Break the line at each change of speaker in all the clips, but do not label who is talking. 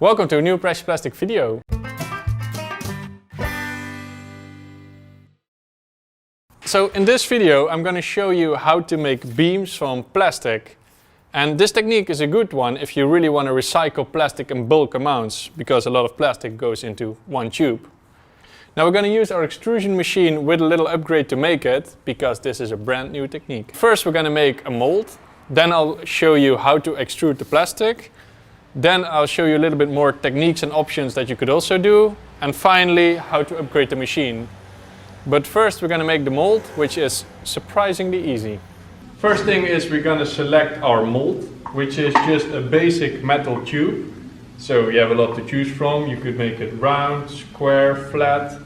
Welcome to a new Precious Plastic video. So in this video I'm going to show you how to make beams from plastic. And this technique is a good one if you really want to recycle plastic in bulk amounts, because a lot of plastic goes into one tube. Now we're going to use our extrusion machine with a little upgrade to make it, because this is a brand new technique. First we're going to make a mold, then I'll show you how to extrude the plastic. Then I'll show you a little bit more techniques and options that you could also do. And finally, how to upgrade the machine. But first we're going to make the mold, which is surprisingly easy. First thing is we're going to select our mold, which is just a basic metal tube. So you have a lot to choose from. You could make it round, square, flat.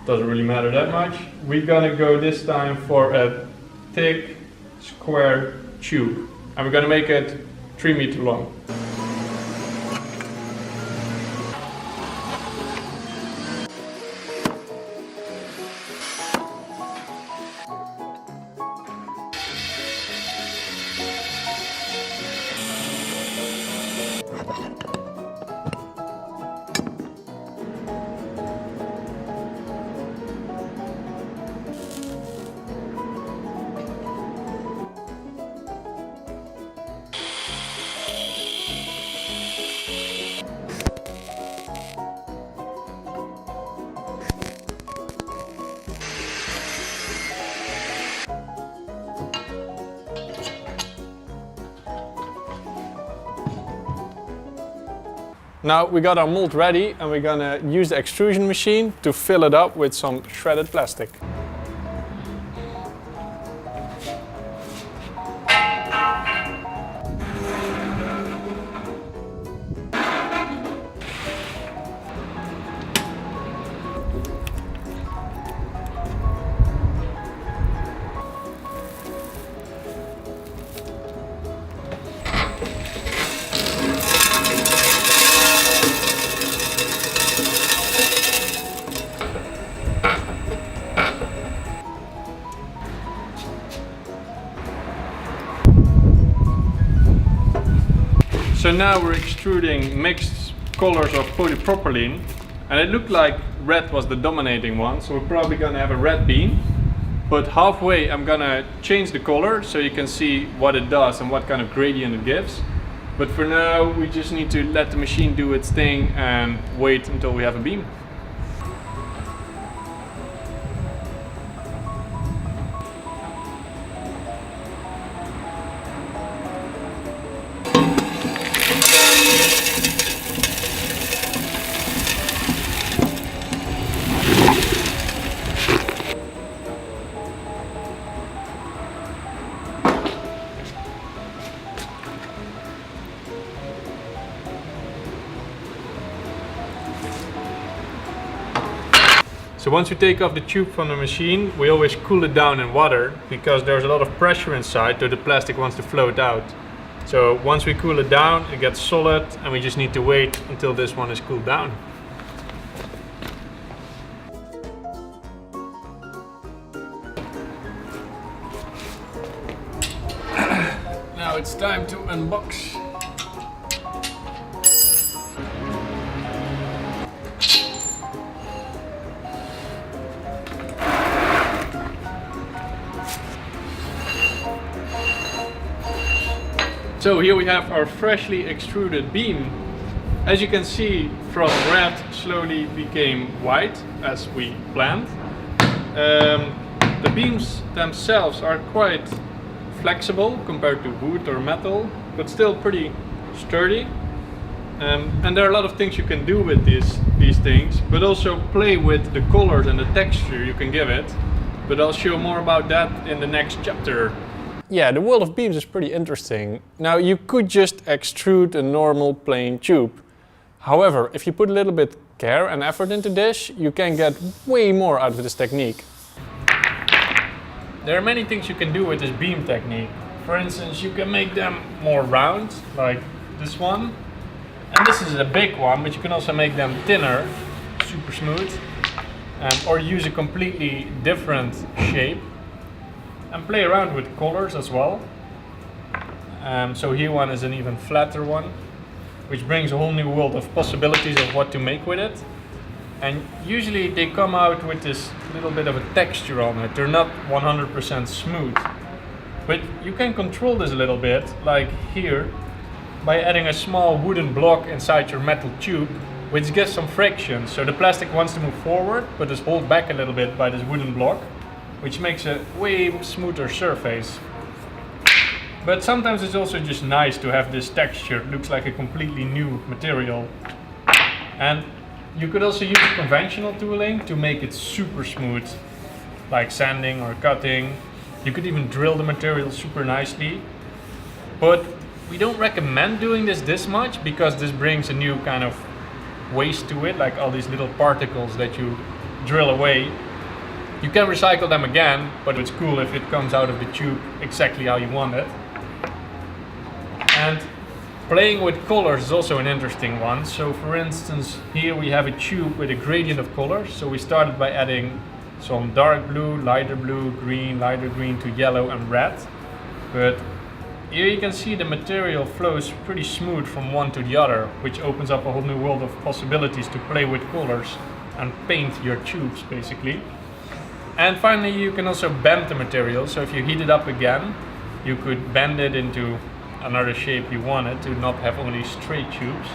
Doesn't really matter that much. We're going to go this time for a thick, square tube. And we're going to make it 3 meters long. Now we got our mold ready and we're gonna use the extrusion machine to fill it up with some shredded plastic. So now we're extruding mixed colors of polypropylene, and it looked like red was the dominating one, so we're probably gonna have a red beam. But halfway I'm gonna change the color so you can see what it does and what kind of gradient it gives. But for now we just need to let the machine do its thing and wait until we have a beam. So once we take off the tube from the machine, we always cool it down in water, because there's a lot of pressure inside, so the plastic wants to float out. So once we cool it down, it gets solid, and we just need to wait until this one is cooled down. Now it's time to unbox. So here we have our freshly extruded beam. As you can see, from red slowly became white, as we planned. The beams themselves are quite flexible compared to wood or metal, but still pretty sturdy. And there are a lot of things you can do with these things, but also play with the colors and the texture you can give it. But I'll show more about that in the next chapter. Yeah, the world of beams is pretty interesting. Now you could just extrude a normal plain tube. However, if you put a little bit care and effort into this, you can get way more out of this technique. There are many things you can do with this beam technique. For instance, you can make them more round, like this one. And this is a big one, but you can also make them thinner, super smooth. Or use a completely different shape. And play around with colors as well. So here one is an even flatter one. which brings a whole new world of possibilities of what to make with it. And usually they come out with this little bit of a texture on it. They're not 100% smooth. But you can control this a little bit, like here, by adding a small wooden block inside your metal tube, which gives some friction. So the plastic wants to move forward, but is held back a little bit by this wooden block, which makes a way smoother surface. But sometimes it's also just nice to have this texture. It looks like a completely new material. And you could also use conventional tooling to make it super smooth, like sanding or cutting. You could even drill the material super nicely. But we don't recommend doing this much because this brings a new kind of waste to it, like all these little particles that you drill away. You can recycle them again, but it's cool if it comes out of the tube exactly how you want it. And playing with colors is also an interesting one. So for instance, here we have a tube with a gradient of colors. So we started by adding some dark blue, lighter green, lighter green to yellow and red. But here you can see the material flows pretty smooth from one to the other, which opens up a whole new world of possibilities to play with colors and paint your tubes basically. And finally, you can also bend the material. So if you heat it up again, you could bend it into another shape you want it to not have only straight tubes.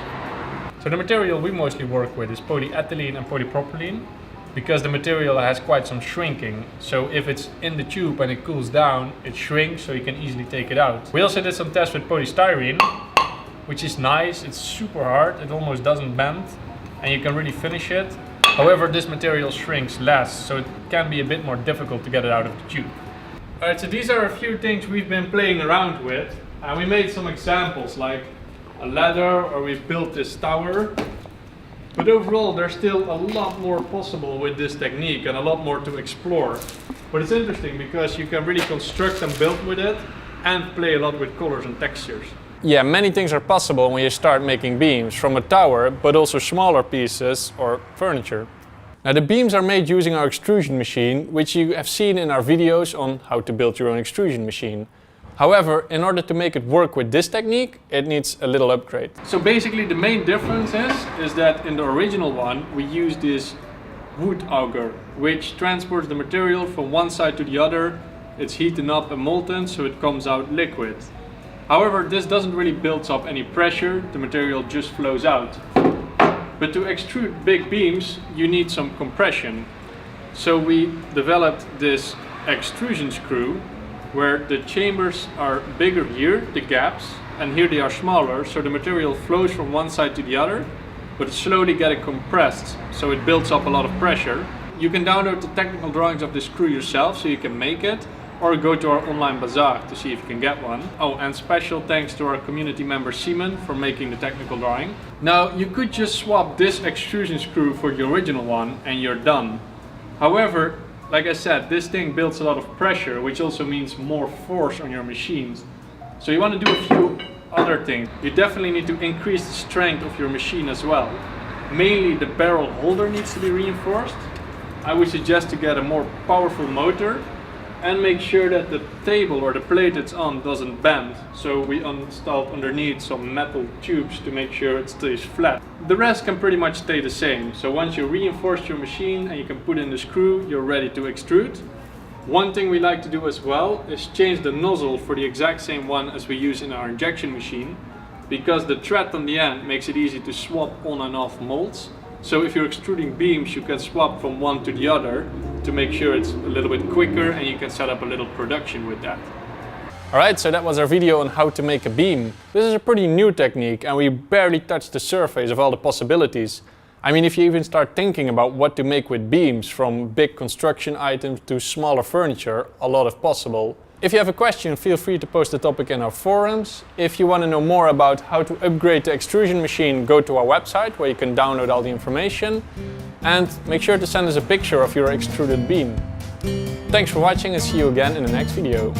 So the material we mostly work with is polyethylene and polypropylene, because the material has quite some shrinking. So if it's in the tube and it cools down, it shrinks, so you can easily take it out. We also did some tests with polystyrene, which is nice. It's super hard, it almost doesn't bend, and you can really finish it. However, this material shrinks less, so it can be a bit more difficult to get it out of the tube. Alright, so these are a few things we've been playing around with, and we made some examples like a ladder, or we've built this tower. But overall, there's still a lot more possible with this technique and a lot more to explore. But it's interesting because you can really construct and build with it and play a lot with colors and textures. Yeah, many things are possible when you start making beams from a tower, but also smaller pieces or furniture. Now the beams are made using our extrusion machine, which you have seen in our videos on how to build your own extrusion machine. However, in order to make it work with this technique, it needs a little upgrade. So basically the main difference is that in the original one, we use this wood auger, which transports the material from one side to the other. It's heated up and molten, so it comes out liquid. However, this doesn't really build up any pressure, the material just flows out. But to extrude big beams, you need some compression. So we developed this extrusion screw, where the chambers are bigger here, the gaps, and here they are smaller, so the material flows from one side to the other, but it's slowly getting compressed, so it builds up a lot of pressure. You can download the technical drawings of this screw yourself, so you can make it, or go to our online bazaar to see if you can get one. Oh, and special thanks to our community member Simon for making the technical drawing. Now, you could just swap this extrusion screw for the original one and you're done. However, like I said, this thing builds a lot of pressure, which also means more force on your machines. So you want to do a few other things. You definitely need to increase the strength of your machine as well. Mainly the barrel holder needs to be reinforced. I would suggest to get a more powerful motor and make sure that the table or the plate it's on doesn't bend. So we installed underneath some metal tubes to make sure it stays flat. The rest can pretty much stay the same. So once you reinforce your machine and you can put in the screw, you're ready to extrude. One thing we like to do as well is change the nozzle for the exact same one as we use in our injection machine, because the thread on the end makes it easy to swap on and off molds. So if you're extruding beams, you can swap from one to the other to make sure it's a little bit quicker, and you can set up a little production with that. Alright, so that was our video on how to make a beam. This is a pretty new technique and we barely touched the surface of all the possibilities. I mean, if you even start thinking about what to make with beams, from big construction items to smaller furniture, a lot is possible. If you have a question, feel free to post the topic in our forums. If you want to know more about how to upgrade the extrusion machine, go to our website where you can download all the information. And make sure to send us a picture of your extruded beam. Thanks for watching and see you again in the next video.